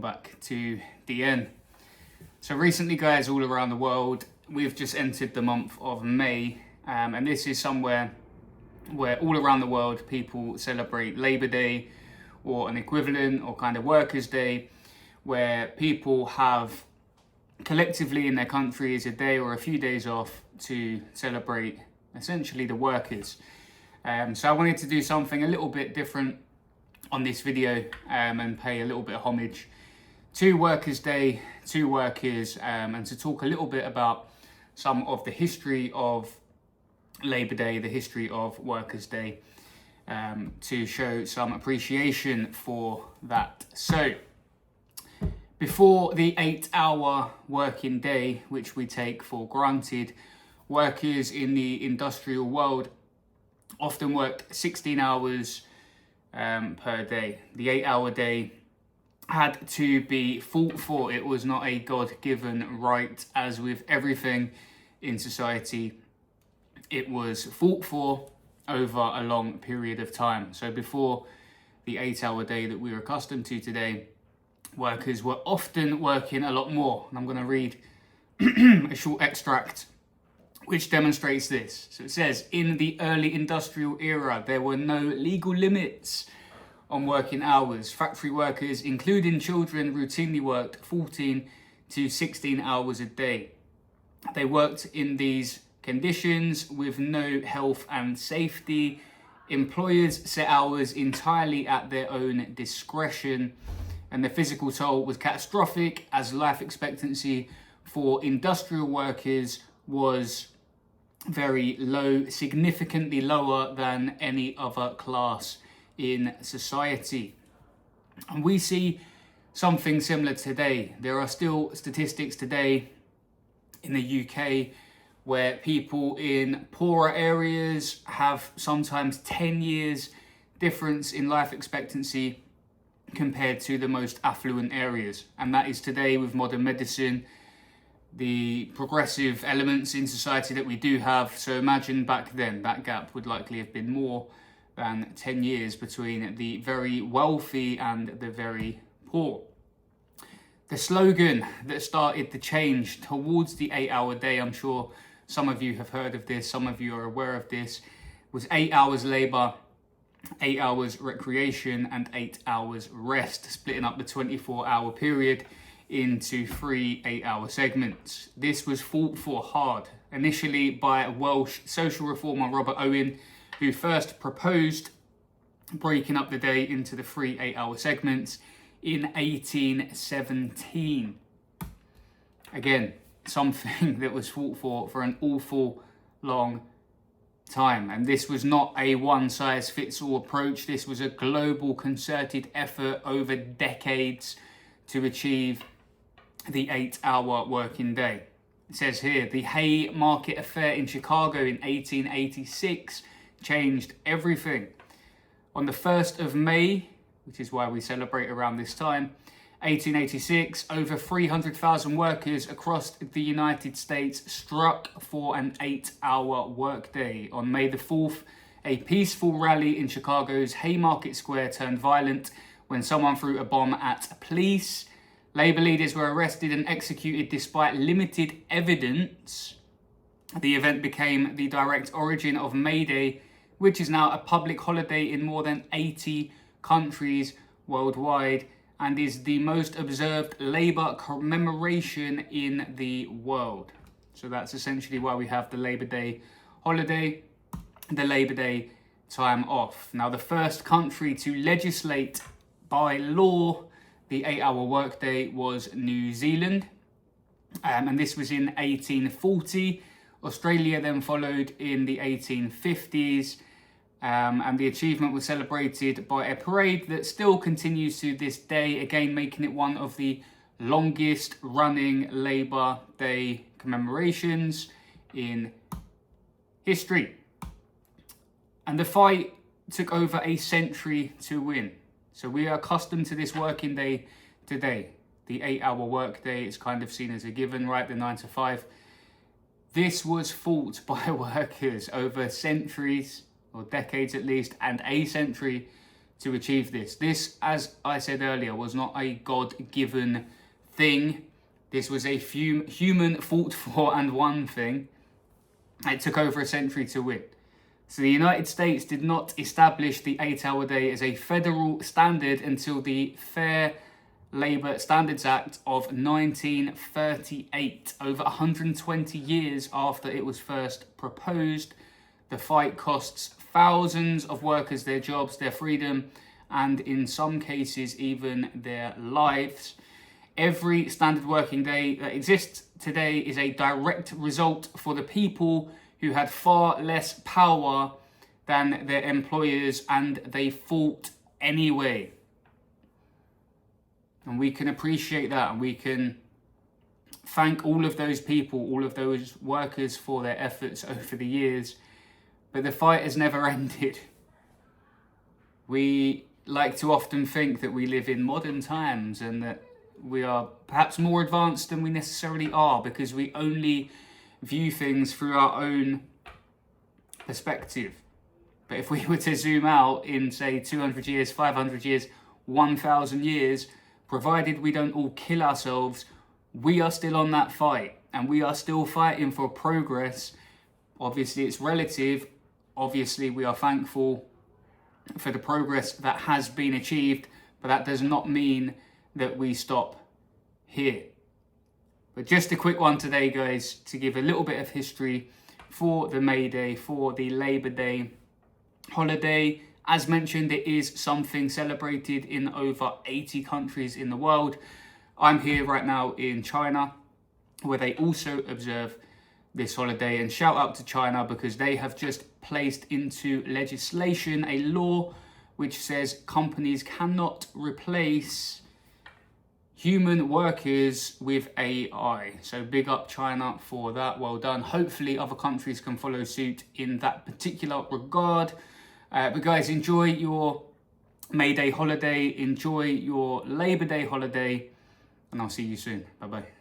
Back to the end. So recently, guys, all around the world, we've just entered the month of May, and this is somewhere where all around the world people celebrate Labor Day or an equivalent or kind of Workers' Day, where people have collectively in their countries a day or a few days off to celebrate essentially the workers. So I wanted to do something a little bit different on this video and pay a little bit of homage to Workers' Day, to workers, and to talk a little bit about some of the history of Labor Day, the history of Workers' Day, to show some appreciation for that. So, before the 8-hour working day, which we take for granted, workers in the industrial world often worked 16 hours per day. The 8-hour day had to be fought for. It was not a God-given right. As with everything in society, it was fought for over a long period of time. So before the 8-hour day that we're accustomed to today, workers were often working a lot more. And I'm going to read a short extract which demonstrates this. So it says, in the early industrial era, there were no legal limits on working hours. Factory workers, including children, routinely worked 14 to 16 hours a day. They worked in these conditions with no health and safety. Employers set hours entirely at their own discretion, and the physical toll was catastrophic, as life expectancy for industrial workers was very low, significantly lower than any other class in society. And we see something similar today. There are still statistics today in the UK where people in poorer areas have sometimes 10 years difference in life expectancy compared to the most affluent areas. And that is today with modern medicine, the progressive elements in society that we do have. So imagine back then, that gap would likely have been more than 10 years between the very wealthy and the very poor. The slogan that started the change towards the 8-hour day, I'm sure some of you have heard of this, some of you are aware of this, was 8 hours labour, 8 hours recreation, and 8 hours rest, splitting up the 24-hour period into 3 8-hour segments. This was fought for hard, initially by Welsh social reformer Robert Owen, who first proposed breaking up the day into the 3 8-hour segments in 1817. Again, something that was fought for an awful long time. And this was not a one-size-fits-all approach. This was a global concerted effort over decades to achieve the 8-hour working day. It says here, the Haymarket Affair in Chicago in 1886 changed everything. On the 1st of May, which is why we celebrate around this time, 1886, over 300,000 workers across the United States struck for an 8-hour workday. On May the 4th, a peaceful rally in Chicago's Haymarket Square turned violent when someone threw a bomb at police. Labour leaders were arrested and executed despite limited evidence. The event became the direct origin of May Day, which is now a public holiday in more than 80 countries worldwide and is the most observed labour commemoration in the world. So that's essentially why we have the Labor Day holiday, the Labor Day time off. Now, the first country to legislate by law the 8-hour workday was New Zealand, and this was in 1840. Australia then followed in the 1850s, and the achievement was celebrated by a parade that still continues to this day, again making it one of the longest running Labour Day commemorations in history. And the fight took over a century to win. So we are accustomed to this working day today. The 8-hour work day is kind of seen as a given, right? The 9 to 5. This was fought by workers over centuries, or decades at least, and a century to achieve this. This, as I said earlier, was not a God-given thing. This was a human fought for and won thing. It took over a century to win. So the United States did not establish the 8-hour day as a federal standard until the Fair Labor Standards Act of 1938, over 120 years after it was first proposed. The fight costs thousands of workers their jobs, their freedom, and in some cases even their lives. Every standard working day that exists today is a direct result for the people who had far less power than their employers, and they fought anyway. And we can appreciate that, and we can thank all of those people, all of those workers for their efforts over the years. But the fight has never ended. We like to often think that we live in modern times and that we are perhaps more advanced than we necessarily are, because we only view things through our own perspective. But if we were to zoom out in, say, 200 years, 500 years, 1,000 years, provided we don't all kill ourselves, we are still on that fight, and we are still fighting for progress. Obviously, it's relative. Obviously, we are thankful for the progress that has been achieved, but that does not mean that we stop here. But just a quick one today, guys, to give a little bit of history for the May Day, for the Labor Day holiday. As mentioned, it is something celebrated in over 80 countries in the world. I'm here right now in China, where they also observe this holiday, and shout out to China because they have just placed into legislation a law which says companies cannot replace human workers with AI. So big up China for that. Well done. Hopefully other countries can follow suit in that particular regard. But guys, enjoy your May Day holiday, enjoy your Labor Day holiday, and I'll see you soon. Bye bye.